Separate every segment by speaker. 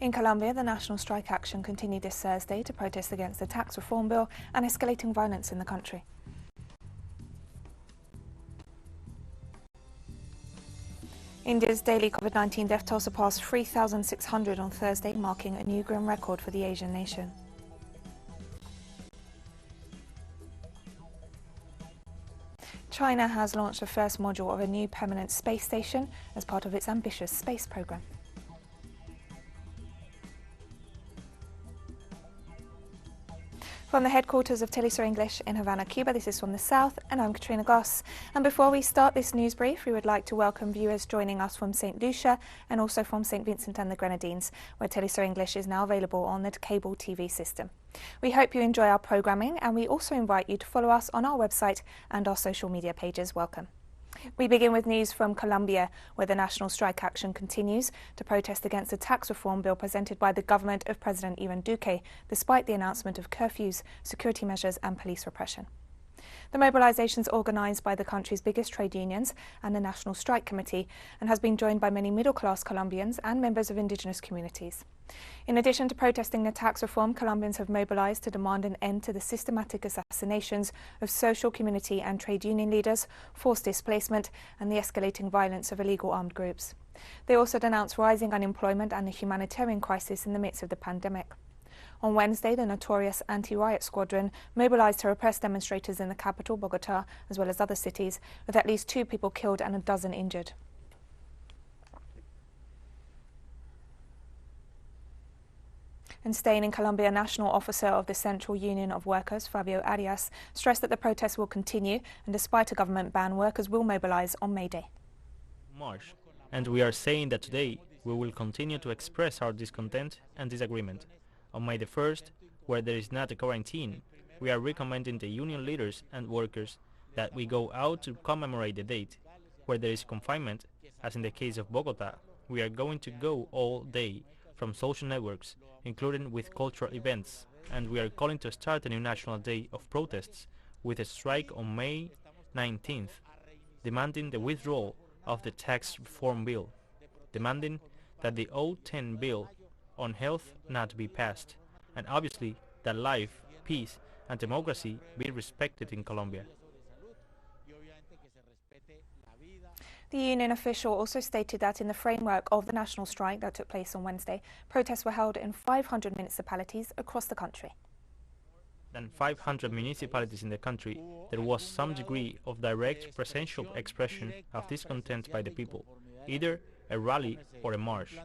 Speaker 1: In Colombia, the national strike action continued this Thursday to protest against the tax reform bill and escalating violence in the country. India's daily COVID-19 death toll surpassed 3,600 on Thursday, marking a new grim record for the Asian nation. China has launched the first module of a new permanent space station as part of its ambitious space program. From the headquarters of teleSUR English in Havana, Cuba, this is From the South, and I'm Katrina Goss. And before we start this news brief, we would like to welcome viewers joining us from St. Lucia and also from St. Vincent and the Grenadines, where teleSUR English is now available on the cable TV system. We hope you enjoy our programming, and we also invite you to follow us on our website and our social media pages. Welcome. We begin with news from Colombia, where the national strike action continues to protest against the tax reform bill presented by the government of President Ivan Duque, despite the announcement of curfews, security measures and police repression. The mobilization is organised by the country's biggest trade unions and the National Strike Committee, and has been joined by many middle-class Colombians and members of indigenous communities. In addition to protesting the tax reform, Colombians have mobilized to demand an end to the systematic assassinations of social, community and trade union leaders, forced displacement and the escalating violence of illegal armed groups. They also denounce rising unemployment and the humanitarian crisis in the midst of the pandemic. On Wednesday, the notorious anti-riot squadron mobilized to repress demonstrators in the capital, Bogota, as well as other cities, with at least 2 people killed and a dozen injured. And staying in Colombia, National Officer of the Central Union of Workers, Fabio Arias, stressed that the protests will continue, and despite a government ban, workers will mobilize on May Day.
Speaker 2: March, and we are saying that today we will continue to express our discontent and disagreement. On May the 1st, where there is not a quarantine, we are recommending the union leaders and workers that we go out to commemorate the date. Where there is confinement, as in the case of Bogota, we are going to go all day from social networks, including with cultural events, and we are calling to start a new national day of protests with a strike on May 19th, demanding the withdrawal of the tax reform bill, demanding that the 010 bill on health not be passed, and obviously that life, peace and democracy be respected in Colombia.
Speaker 1: The union official also stated that in the framework of the national strike that took place on Wednesday, protests were held in 500 municipalities across the country.
Speaker 2: Than 500 municipalities in the country, there was some degree of direct presential expression of discontent by the people, either a rally or a march.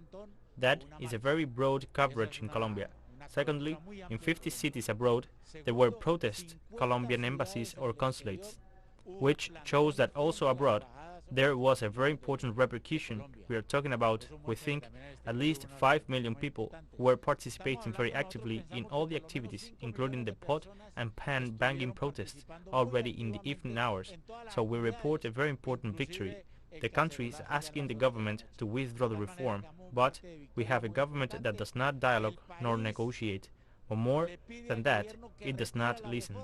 Speaker 2: That is a very broad coverage in Colombia. Secondly, in 50 cities abroad, there were protests, Colombian embassies or consulates, which shows that also abroad there was a very important repercussion. We are talking about, we think, at least 5 million people who were participating very actively in all the activities, including the pot and pan banging protests already in the evening hours. So we report a very important victory. The country is asking the government to withdraw the reform, but we have a government that does not dialogue nor negotiate. Or more than that, it does not listen.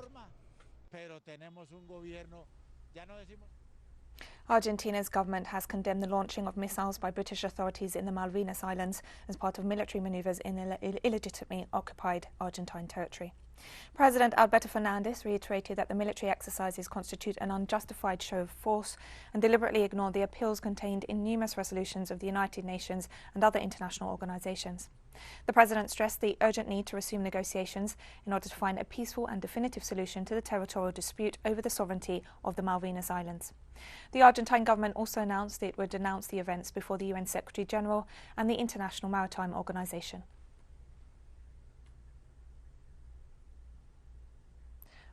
Speaker 1: Argentina's government has condemned the launching of missiles by British authorities in the Malvinas Islands as part of military maneuvers in illegitimately occupied Argentine territory. President Alberto Fernandez reiterated that the military exercises constitute an unjustified show of force and deliberately ignored the appeals contained in numerous resolutions of the United Nations and other international organizations. The president stressed the urgent need to resume negotiations in order to find a peaceful and definitive solution to the territorial dispute over the sovereignty of the Malvinas Islands. The Argentine government also announced it would denounce the events before the UN Secretary General and the International Maritime Organization.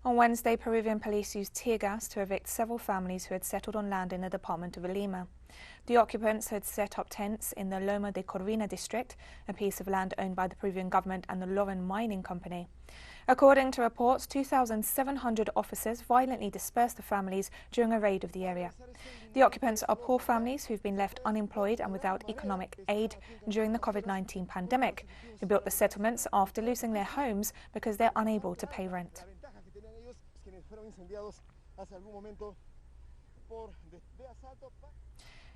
Speaker 1: On Wednesday, Peruvian police used tear gas to evict several families who had settled on land in the department of Lima. The occupants had set up tents in the Loma de Corvina district, a piece of land owned by the Peruvian government and the Loren Mining Company. According to reports, 2,700 officers violently dispersed the families during a raid of the area. The occupants are poor families who've been left unemployed and without economic aid during the COVID-19 pandemic, who built the settlements after losing their homes because they're unable to pay rent.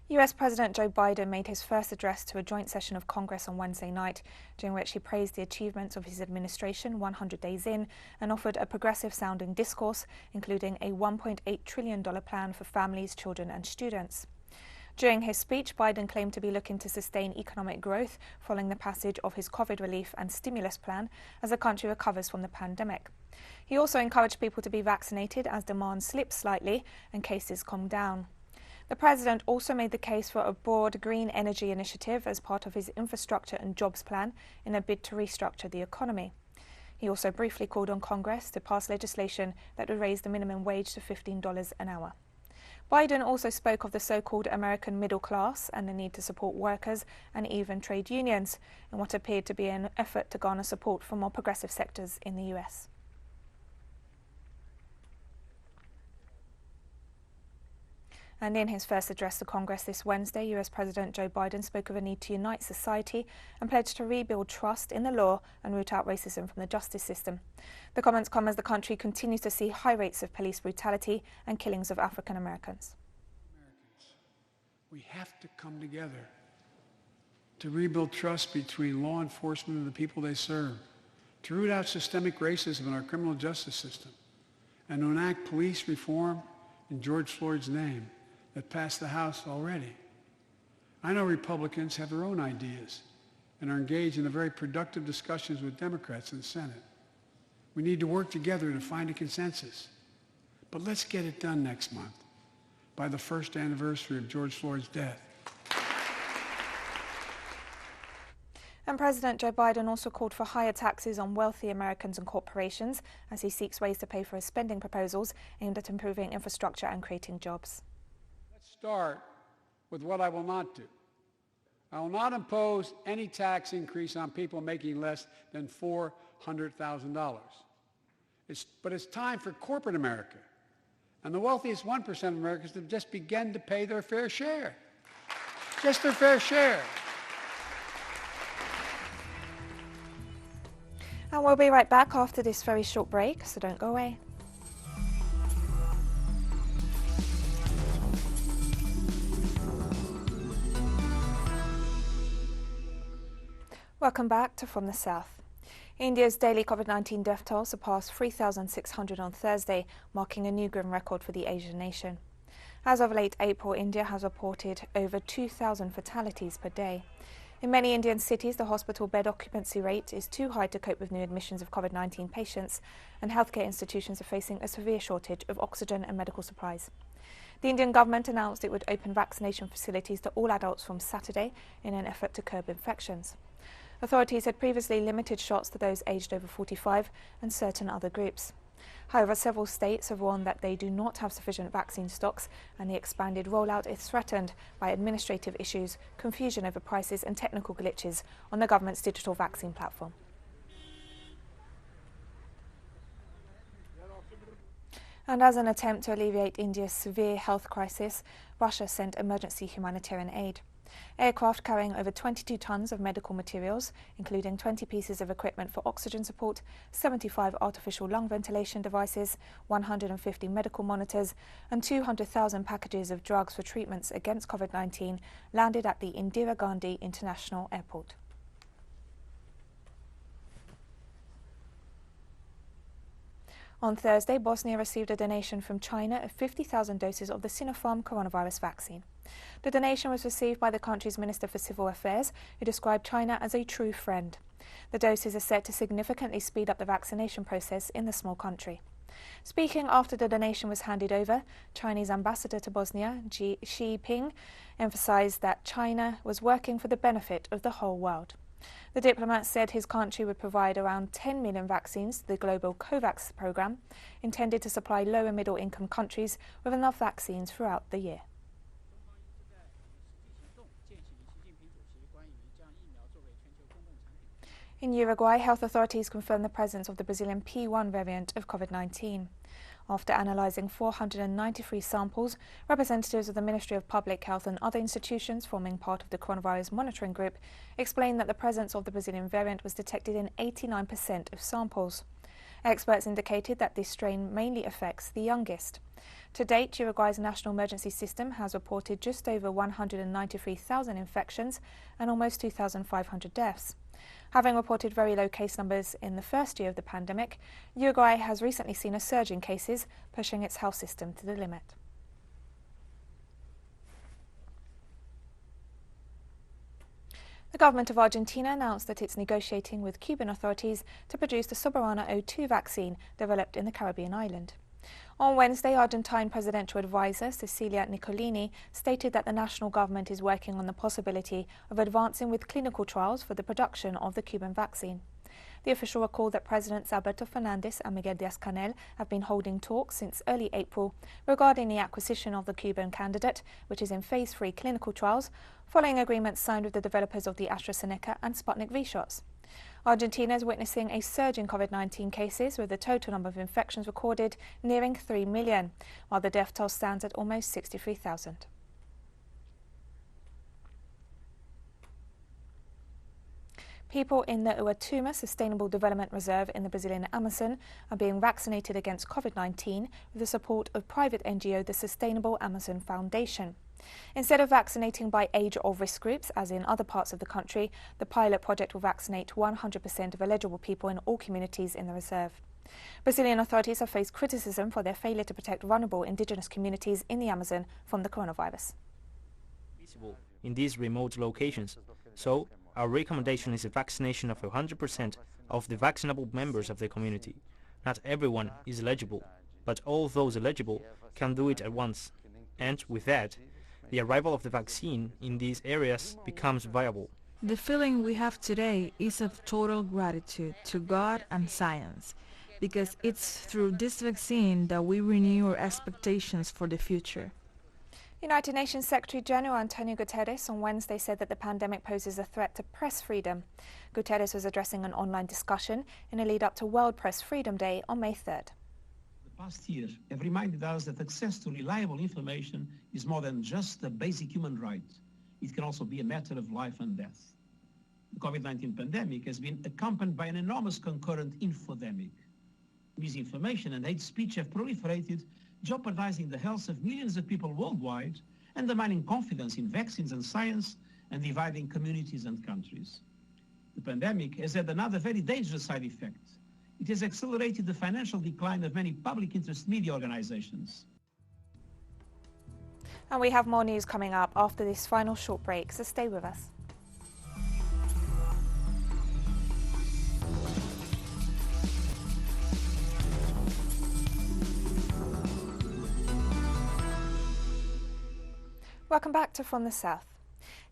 Speaker 1: US President Joe Biden made his first address to a joint session of Congress on Wednesday night, during which he praised the achievements of his administration 100 days in and offered a progressive-sounding discourse, including a $1.8 trillion plan for families, children and students. During his speech, Biden claimed to be looking to sustain economic growth following the passage of his COVID relief and stimulus plan as the country recovers from the pandemic. He also encouraged people to be vaccinated as demand slips slightly and cases calm down. The president also made the case for a broad green energy initiative as part of his infrastructure and jobs plan in a bid to restructure the economy. He also briefly called on Congress to pass legislation that would raise the minimum wage to $15 an hour. Biden also spoke of the so-called American middle class and the need to support workers and even trade unions in what appeared to be an effort to garner support from more progressive sectors in the US. And in his first address to Congress this Wednesday, US President Joe Biden spoke of a need to unite society and pledged to rebuild trust in the law and root out racism from the justice system. The comments come as the country continues to see high rates of police brutality and killings of African Americans.
Speaker 3: We have to come together to rebuild trust between law enforcement and the people they serve, to root out systemic racism in our criminal justice system, and to enact police reform in George Floyd's name that passed the House already. I know Republicans have their own ideas and are engaged in a very productive discussions with Democrats in the Senate. We need to work together to find a consensus. But let's get it done next month, by the first anniversary of George Floyd's death.
Speaker 1: And President Joe Biden also called for higher taxes on wealthy Americans and corporations as he seeks ways to pay for his spending proposals aimed at improving infrastructure and creating jobs.
Speaker 3: Let's start with what I will not do. I will not impose any tax increase on people making less than $400,000. But it's time for corporate America and the wealthiest 1% of Americans to just begin to pay their fair share. Just their fair share.
Speaker 1: And we'll be right back after this very short break, so don't go away. Welcome back to From the South. India's daily COVID-19 death toll surpassed 3,600 on Thursday, marking a new grim record for the Asian nation. As of late April, India has reported over 2,000 fatalities per day. In many Indian cities, the hospital bed occupancy rate is too high to cope with new admissions of COVID-19 patients, and healthcare institutions are facing a severe shortage of oxygen and medical supplies. The Indian government announced it would open vaccination facilities to all adults from Saturday in an effort to curb infections. Authorities had previously limited shots to those aged over 45 and certain other groups. However, several states have warned that they do not have sufficient vaccine stocks, and the expanded rollout is threatened by administrative issues, confusion over prices and technical glitches on the government's digital vaccine platform. And as an attempt to alleviate India's severe health crisis, Russia sent emergency humanitarian aid. Aircraft carrying over 22 tons of medical materials, including 20 pieces of equipment for oxygen support, 75 artificial lung ventilation devices, 150 medical monitors, and 200,000 packages of drugs for treatments against COVID-19 landed at the Indira Gandhi International Airport. On Thursday, Bosnia received a donation from China of 50,000 doses of the Sinopharm coronavirus vaccine. The donation was received by the country's Minister for Civil Affairs, who described China as a true friend. The doses are set to significantly speed up the vaccination process in the small country. Speaking after the donation was handed over, Chinese ambassador to Bosnia, Xi Ping, emphasized that China was working for the benefit of the whole world. The diplomat said his country would provide around 10 million vaccines to the global COVAX program, intended to supply low and middle income countries with enough vaccines throughout the year. In Uruguay, health authorities confirmed the presence of the Brazilian P1 variant of COVID-19. After analysing 493 samples, representatives of the Ministry of Public Health and other institutions forming part of the coronavirus monitoring group explained that the presence of the Brazilian variant was detected in 89% of samples. Experts indicated that this strain mainly affects the youngest. To date, Uruguay's national emergency system has reported just over 193,000 infections and almost 2,500 deaths. Having reported very low case numbers in the first year of the pandemic, Uruguay has recently seen a surge in cases, pushing its health system to the limit. The government of Argentina announced that it's negotiating with Cuban authorities to produce the Soberana 02 vaccine developed in the Caribbean island. On Wednesday, Argentine presidential advisor Cecilia Nicolini stated that the national government is working on the possibility of advancing with clinical trials for the production of the Cuban vaccine. The official recalled that Presidents Alberto Fernandez and Miguel Díaz-Canel have been holding talks since early April regarding the acquisition of the Cuban candidate, which is in phase 3 clinical trials, following agreements signed with the developers of the AstraZeneca and Sputnik V shots. Argentina is witnessing a surge in COVID-19 cases, with the total number of infections recorded nearing 3 million, while the death toll stands at almost 63,000. People in the Uruguay Sustainable Development Reserve in the Brazilian Amazon are being vaccinated against COVID-19 with the support of private NGO, the Sustainable Amazon Foundation. Instead of vaccinating by age or risk groups, as in other parts of the country, the pilot project will vaccinate 100% of eligible people in all communities in the reserve. Brazilian authorities have faced criticism for their failure to protect vulnerable indigenous communities in the Amazon from the coronavirus.
Speaker 2: In these remote locations, so our recommendation is a vaccination of 100% of the vaccinable members of the community. Not everyone is eligible, but all those eligible can do it at once, and with that, the arrival of the vaccine in these areas becomes viable.
Speaker 4: The feeling we have today is of total gratitude to God and science, because it's through this vaccine that we renew our expectations for the future.
Speaker 1: United Nations Secretary General Antonio Guterres on Wednesday said that the pandemic poses a threat to press freedom. Guterres was addressing an online discussion in a lead-up to World Press Freedom Day on May 3rd.
Speaker 5: The past year have reminded us that access to reliable information is more than just a basic human right. It can also be a matter of life and death. The COVID-19 pandemic has been accompanied by an enormous concurrent infodemic. Misinformation and hate speech have proliferated, jeopardizing the health of millions of people worldwide, undermining confidence in vaccines and science, and dividing communities and countries. The pandemic has had another very dangerous side effect. It has accelerated the financial decline of many public interest media organizations.
Speaker 1: And we have more news coming up after this final short break, so stay with us. Welcome back to From the South.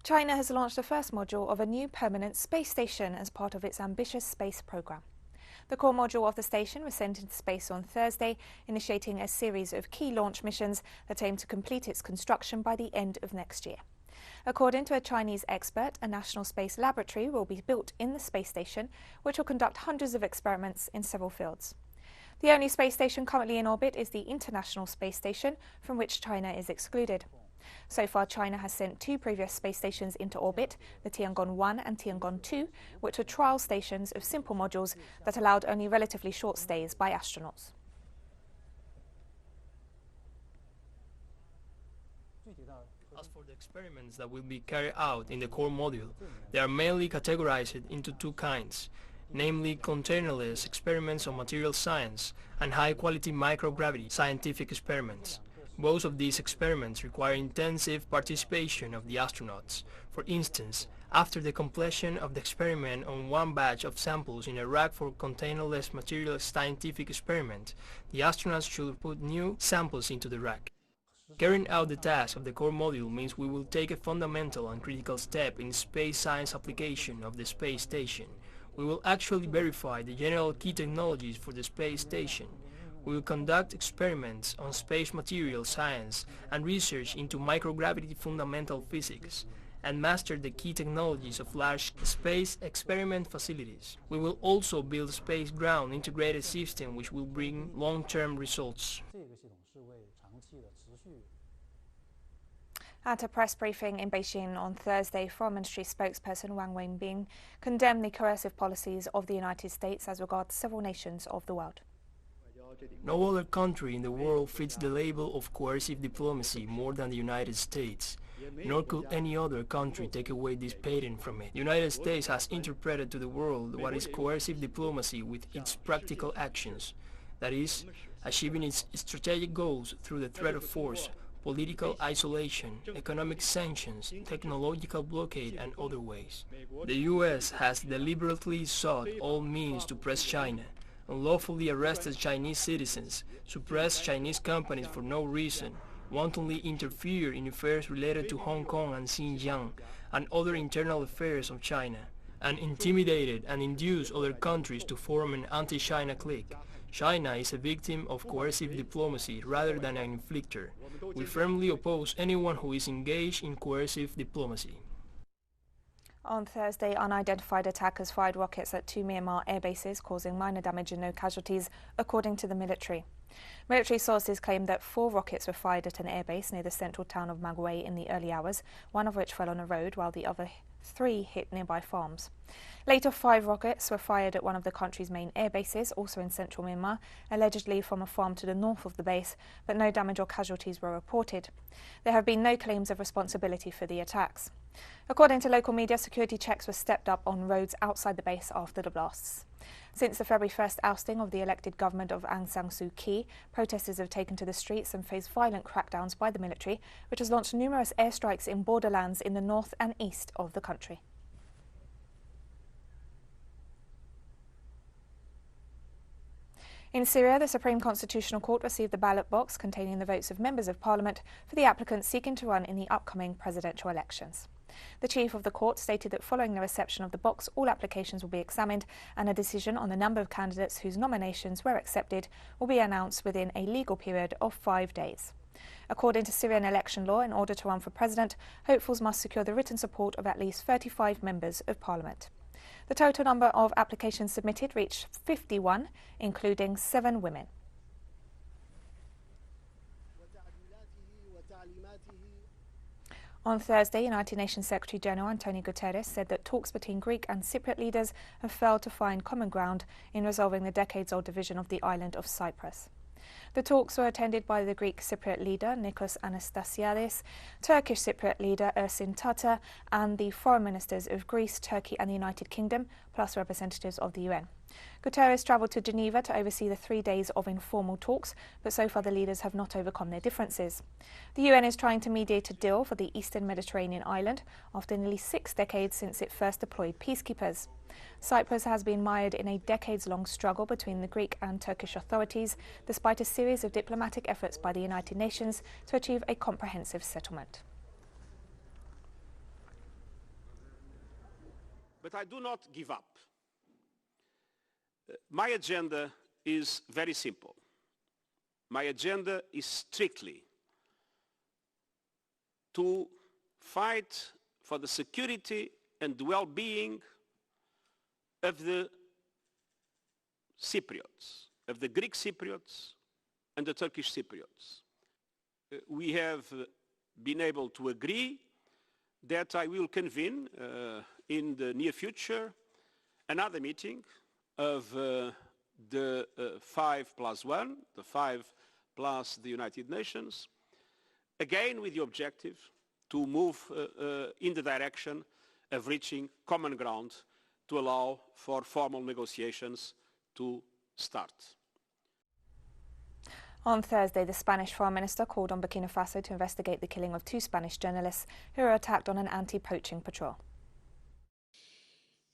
Speaker 1: China has launched the first module of a new permanent space station as part of its ambitious space program. The core module of the station was sent into space on Thursday, initiating a series of key launch missions that aim to complete its construction by the end of next year. According to a Chinese expert, a national space laboratory will be built in the space station, which will conduct hundreds of experiments in several fields. The only space station currently in orbit is the International Space Station, from which China is excluded. So far, China has sent 2 previous space stations into orbit, the Tiangong-1 and Tiangong-2, which were trial stations of simple modules that allowed only relatively short stays by astronauts.
Speaker 6: As for the experiments that will be carried out in the core module, they are mainly categorized into 2 kinds, namely containerless experiments on material science and high-quality microgravity scientific experiments. Both of these experiments require intensive participation of the astronauts. For instance, after the completion of the experiment on one batch of samples in a rack for containerless material scientific experiment, the astronauts should put new samples into the rack. Carrying out the task of the core module means we will take a fundamental and critical step in space science application of the space station. We will actually verify the general key technologies for the space station. We will conduct experiments on space material science and research into microgravity fundamental physics, and master the key technologies of large space experiment facilities. We will also build a space ground integrated system which will bring long-term results.
Speaker 1: At a press briefing in Beijing on Thursday, Foreign Ministry spokesperson Wang Wenbin condemned the coercive policies of the United States as regards several nations of the world.
Speaker 6: No other country in the world fits the label of coercive diplomacy more than the United States, nor could any other country take away this patent from it. The United States has interpreted to the world what is coercive diplomacy with its practical actions, that is, achieving its strategic goals through the threat of force, political isolation, economic sanctions, technological blockade, and other ways. The U.S. has deliberately sought all means to press China, unlawfully arrested Chinese citizens, suppressed Chinese companies for no reason, wantonly interfered in affairs related to Hong Kong and Xinjiang and other internal affairs of China, and intimidated and induced other countries to form an anti-China clique. China is a victim of coercive diplomacy rather than an inflictor. We firmly oppose anyone who is engaged in coercive diplomacy.
Speaker 1: On Thursday, unidentified attackers fired rockets at 2 Myanmar air bases, causing minor damage and no casualties, according to the military. Military sources claim that 4 rockets were fired at an airbase near the central town of Magway in the early hours, one of which fell on a road, while the other 3 hit nearby farms. Later, 5 rockets were fired at one of the country's main air bases, also in central Myanmar, allegedly from a farm to the north of the base, but no damage or casualties were reported. There have been no claims of responsibility for the attacks. According to local media, security checks were stepped up on roads outside the base after the blasts. Since the February 1st ousting of the elected government of Aung San Suu Kyi, protesters have taken to the streets and faced violent crackdowns by the military, which has launched numerous airstrikes in borderlands in the north and east of the country. In Syria, the Supreme Constitutional Court received the ballot box containing the votes of members of parliament for the applicants seeking to run in the upcoming presidential elections. The chief of the court stated that following the reception of the box, all applications will be examined and a decision on the number of candidates whose nominations were accepted will be announced within a legal period of 5 days. According to Syrian election law, in order to run for president, hopefuls must secure the written support of at least 35 members of parliament. The total number of applications submitted reached 51, including 7 women. On Thursday, United Nations Secretary-General Antonio Guterres said that talks between Greek and Cypriot leaders have failed to find common ground in resolving the decades-old division of the island of Cyprus. The talks were attended by the Greek Cypriot leader Nikos Anastasiades, Turkish Cypriot leader Ersin Tatar, and the foreign ministers of Greece, Turkey and the United Kingdom, plus representatives of the UN. Guterres travelled to Geneva to oversee the 3 days of informal talks, but so far the leaders have not overcome their differences. The UN is trying to mediate a deal for the eastern Mediterranean island after nearly 6 decades since it first deployed peacekeepers. Cyprus has been mired in a decades-long struggle between the Greek and Turkish authorities, despite a series of diplomatic efforts by the United Nations to achieve a comprehensive settlement.
Speaker 7: But I do not give up. My agenda is very simple. My agenda is strictly to fight for the security and well-being of the Cypriots, of the Greek Cypriots and the Turkish Cypriots. We have been able to agree that I will convene in the near future another meeting of the 5+1, the 5 plus the United Nations, again with the objective to move in the direction of reaching common ground to allow for formal negotiations to start.
Speaker 1: On Thursday, the Spanish Foreign Minister called on Burkina Faso to investigate the killing of 2 Spanish journalists who were attacked on an anti-poaching patrol.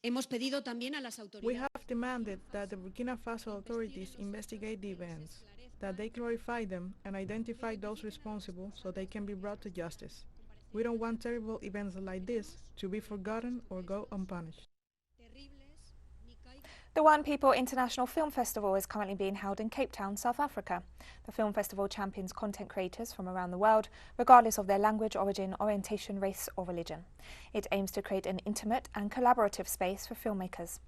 Speaker 4: We have demanded that the Burkina Faso authorities investigate the events, that they clarify them and identify those responsible so they can be brought to justice. We don't want terrible events like this to be forgotten or go unpunished.
Speaker 1: The One People International Film Festival is currently being held in Cape Town, South Africa. The film festival champions content creators from around the world, regardless of their language, origin, orientation, race or religion. It aims to create an intimate and collaborative space for filmmakers.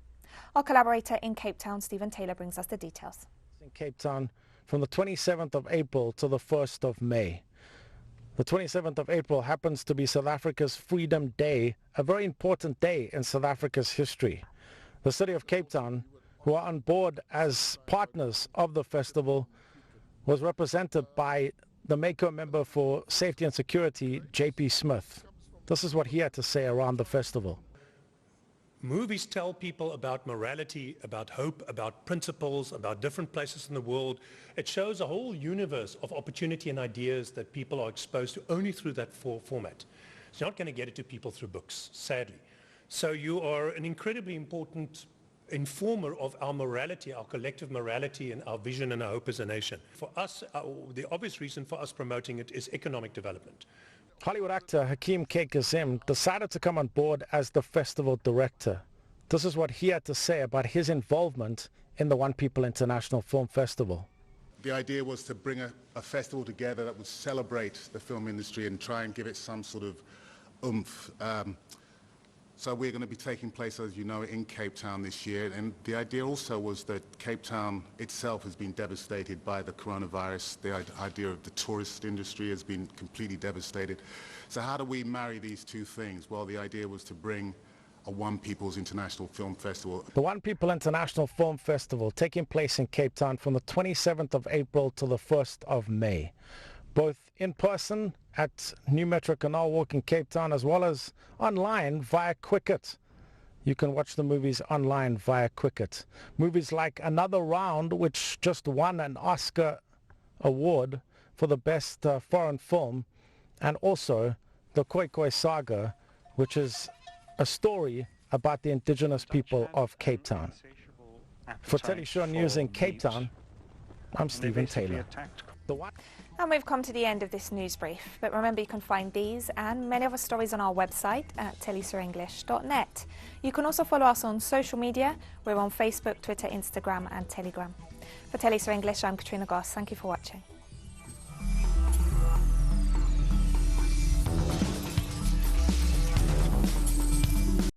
Speaker 1: Our collaborator in Cape Town, Stephen Taylor, brings us the details.
Speaker 8: In Cape Town from the 27th of April to the 1st of May. The 27th of April happens to be South Africa's Freedom Day, a very important day in South Africa's history. The city of Cape Town, who are on board as partners of the festival, was represented by the MACO member for Safety and Security, J.P. Smith. This is what he had to say around the festival.
Speaker 9: Movies tell people about morality, about hope, about principles, about different places in the world. It shows a whole universe of opportunity and ideas that people are exposed to only through that format. It's not going to get it to people through books, sadly. So you are an incredibly important informer of our morality, our collective morality, and our vision and our hope as a nation. For us, the obvious reason for us promoting it is economic development.
Speaker 8: Hollywood actor Hakeem K. Kazim decided to come on board as the festival director. This is what he had to say about his involvement in the One People International Film Festival.
Speaker 10: The idea was to bring a festival together that would celebrate the film industry and try and give it some sort of oomph. So we're going to be taking place, as you know, in Cape Town this year. And the idea also was that Cape Town itself has been devastated by the coronavirus. The idea of the tourist industry has been completely devastated. So how do we marry these two things? Well, the idea was to bring a One People's International Film Festival.
Speaker 8: The One People International Film Festival taking place in Cape Town from the 27th of April to the 1st of May. Both in person at New Metro Canal Walk in Cape Town, as well as online via Quicket. You can watch the movies online via Quicket. Movies like Another Round, which just won an Oscar award for the best foreign film, and also the Khoi Khoi Saga, which is a story about the indigenous people of Cape Town. For teleSUR News in Cape Town, I'm Stephen Taylor.
Speaker 1: And we've come to the end of this news brief, but remember you can find these and many other stories on our website at telesurenglish.net. You can also follow us on social media. We're on Facebook, Twitter, Instagram and Telegram. For teleSUR English, I'm Katrina Goss. Thank you for watching.